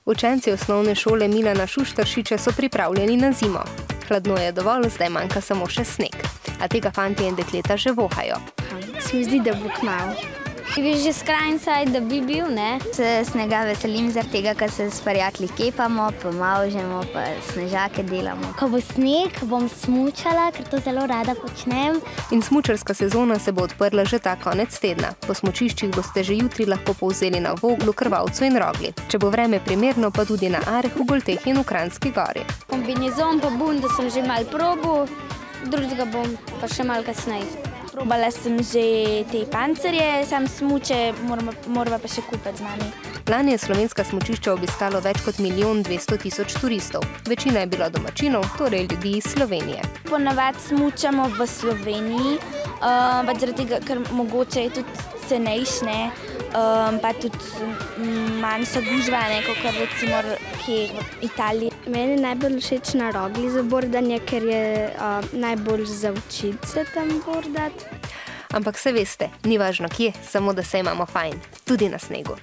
Učenci osnovne šole Milana Šuštaršiča so pripravljeni na zimo. Hladno je dovolj, zdaj manjka samo še sneg. A tega fantje in dekleta že vohajo. Se mi zdi, da bo kmalu. Je bil že skrajni cajt, da bi bil, ne? Se snega veselim zaradi tega, ker se s prijatelji kepamo, pa mavžemo, pa snežake delamo. Ko bo sneg, bom smučala, ker to zelo rada počnem. In smučarska sezona se bo odprla že ta konec tedna. Po smučiščih boste že jutri lahko povzeli na Voglu, Krvavcu in Rogli. Če bo vreme primerno, pa tudi na Arhu, Golteh in v Kranjski Gori. Kombinezon pa bundo sem že malo probal, drugega bom pa še malo kasneje. Probala sem že te pancerje, sam smuče, morava pa še kupiti z mami. Lani je slovenska smučišča obiskalo več kot 1.200.000 turistov. Večina je bila domačinov, torej ljudi iz Slovenije. Ponavadi smučamo v Sloveniji, pa zaradi tega, ker mogoče je tudi cenejše, pa tudi manj so gužve, kot recimo kje v Italiji. Meni je najbolj všeč na Rogli za bordanje, ker je najbolj za učiti se tam bordati. Ampak se veste, ni važno kje, samo da se imamo fajn, tudi na snegu.